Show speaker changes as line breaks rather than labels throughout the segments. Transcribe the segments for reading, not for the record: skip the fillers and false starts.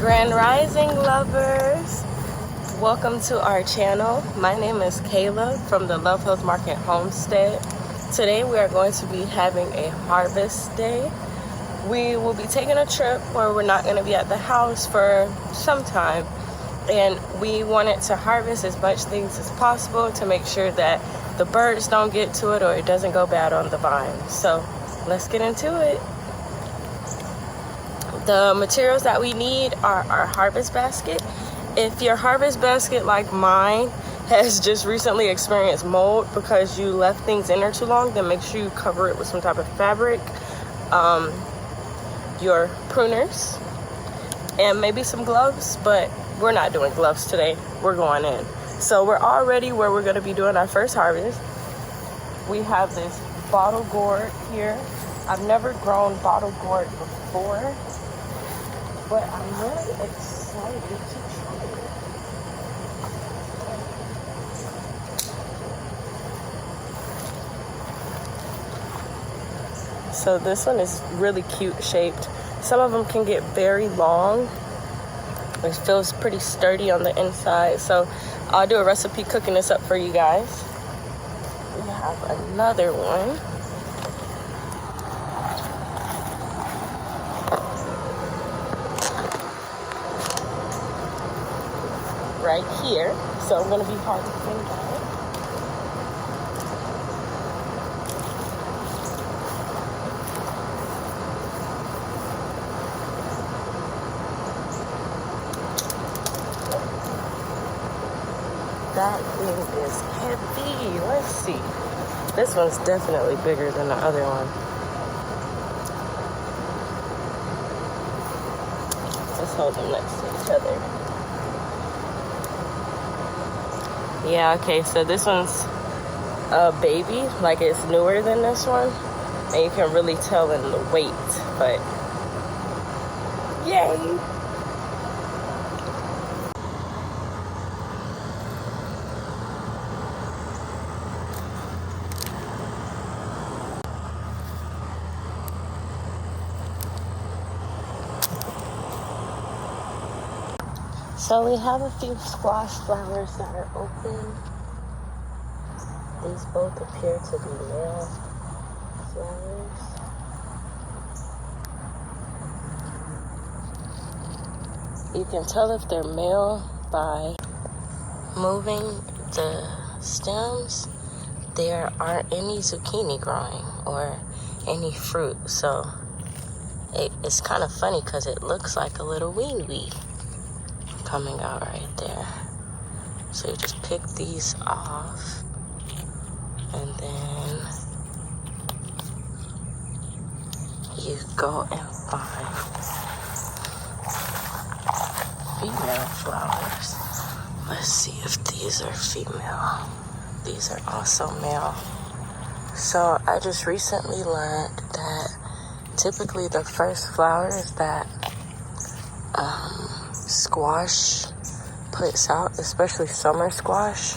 Grand Rising lovers, welcome to our channel. My name is Kayla from the Love Health Market Homestead. Today we are going to be having a harvest day. We will be taking a trip where we're not going to be at the house for some time, and we wanted to harvest as much things as possible to make sure that the birds don't get to it or it doesn't go bad on the vine. So let's get into it. The materials that we need are our harvest basket. If your harvest basket, like mine, has just recently experienced mold because you left things in there too long, then make sure you cover it with some type of fabric. Your pruners, and maybe some gloves, but we're not doing gloves today. We're going in. So we're already where we're going to be doing our first harvest. We have this bottle gourd here. I've never grown bottle gourd before, but I'm really excited to try it. So this one is really cute shaped. Some of them can get very long. It feels pretty sturdy on the inside. So I'll do a recipe cooking this up for you guys. We have another one. Right here, so I'm going to be harvesting that. That thing is heavy. Let's see. This one's definitely bigger than the other one. Let's hold them next to each other. Yeah, okay, so this one's a baby, like it's newer than this one, and you can really tell in the weight, but yay! So we have a few squash flowers that are open. These both appear to be male flowers. You can tell if they're male by moving the stems. There aren't any zucchini growing or any fruit. So it's kind of funny because it looks like a little wee coming out right there. So you just pick these off, and then you go and find female flowers. Let's see if these are female. These are also male. So I just recently learned that typically the first flowers that squash puts out, especially summer squash,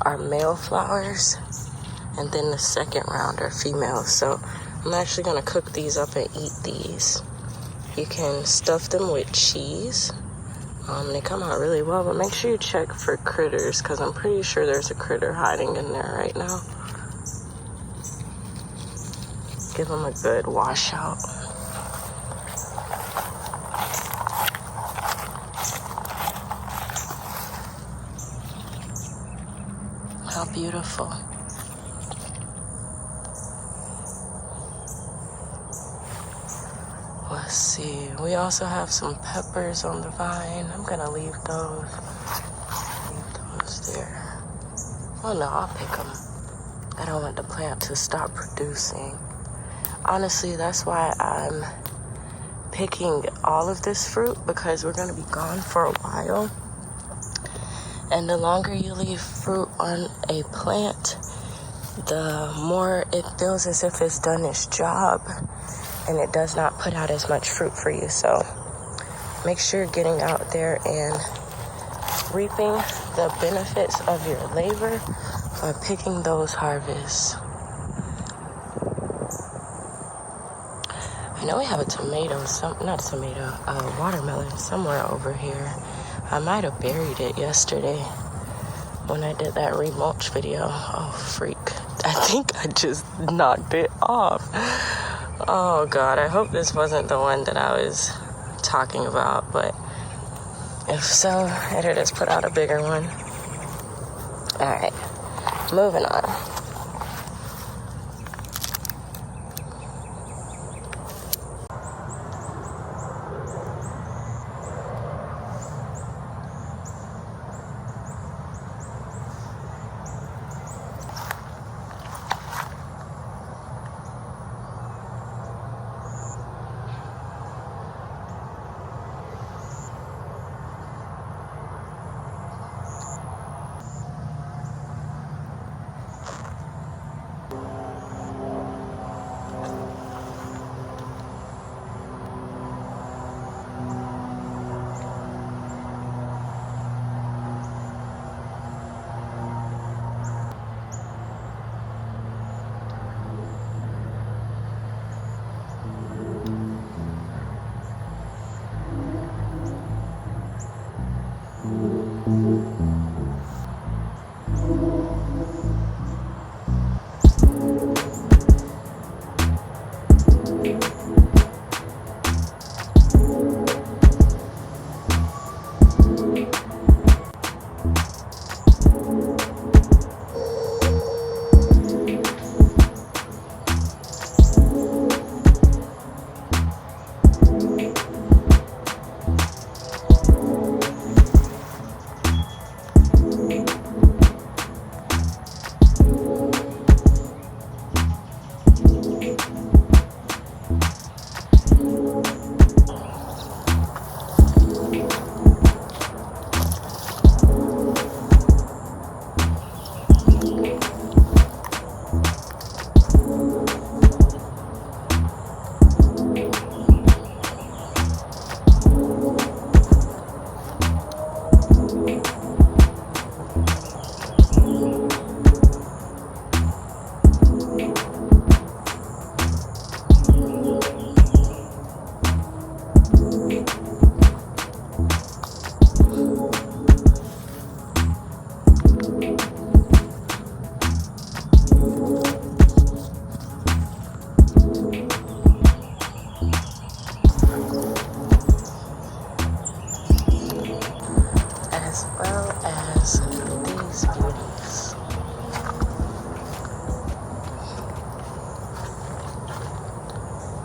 are male flowers, and then the second round are females. So I'm actually going to cook these up and eat these. You can stuff them with cheese. They come out really well, but make sure you check for critters because I'm pretty sure there's a critter hiding in there right now. Give them a good wash out. How beautiful. Let's see. We also have some peppers on the vine. I'm gonna leave those. Leave those there. Oh no, I'll pick them. I don't want the plant to stop producing. Honestly, that's why I'm picking all of this fruit, because we're gonna be gone for a while. And the longer you leave fruit on a plant, the more it feels as if it's done its job and it does not put out as much fruit for you. So make sure you're getting out there and reaping the benefits of your labor by picking those harvests. I know we have a tomato, not a tomato, a watermelon somewhere over here. I might have buried it yesterday when I did that remulch video. Oh, freak. I think I just knocked it off. Oh, God. I hope this wasn't the one that I was talking about, but if so, it'll just put out a bigger one. All right. Moving on.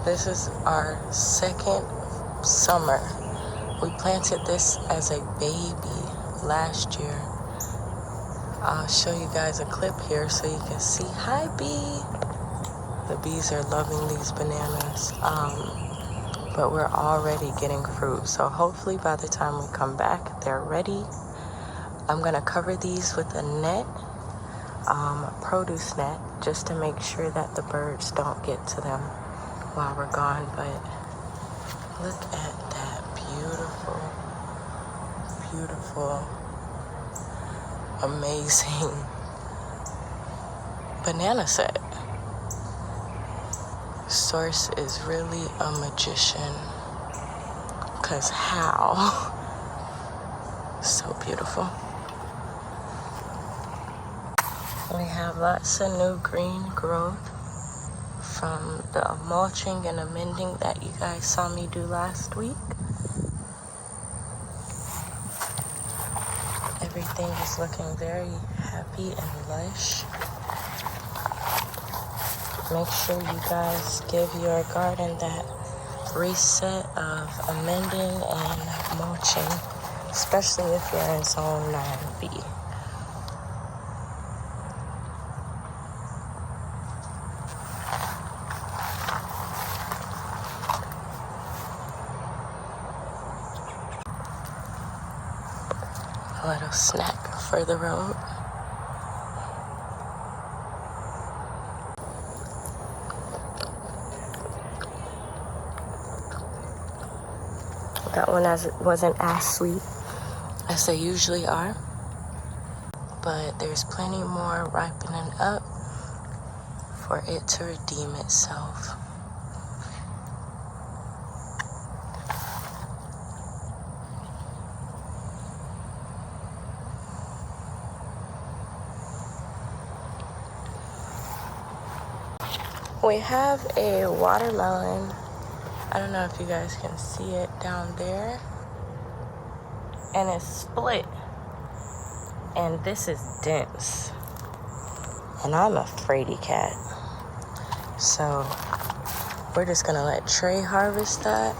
This is our second summer. We planted this as a baby last year. I'll show you guys a clip here so you can see. Hi, bee. The bees are loving these bananas. But we're already getting fruit. So hopefully by the time we come back, they're ready. I'm gonna cover these with a net, produce net, just to make sure that the birds don't get to them while we're gone. But look at that beautiful, beautiful, amazing banana set. Source is really a magician, cause how? So beautiful. We have lots of new green growth from the mulching and amending that you guys saw me do last week. Everything is looking very happy and lush. Make sure you guys give your garden that reset of amending and mulching, especially if you're in zone 9B. A little snack for the road. That one wasn't as sweet as they usually are, but there's plenty more ripening up for it to redeem itself. We have a watermelon. I don't know if you guys can see it down there. And it's split. And this is dense. And I'm a fraidy cat. So we're just gonna let Trey harvest that.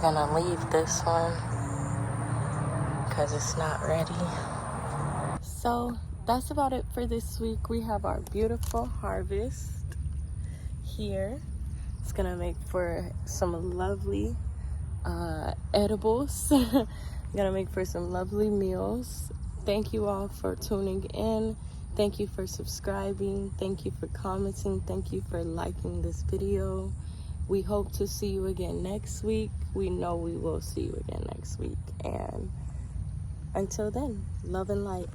gonna leave this one because it's not ready. So that's about it for this week. We have our beautiful harvest here. It's gonna make for some lovely edibles. Gonna make for some lovely meals. Thank you all for tuning in. Thank you for subscribing. Thank you for commenting. Thank you for liking this video. We hope to see you again next week. We know we will see you again next week. And until then, love and light.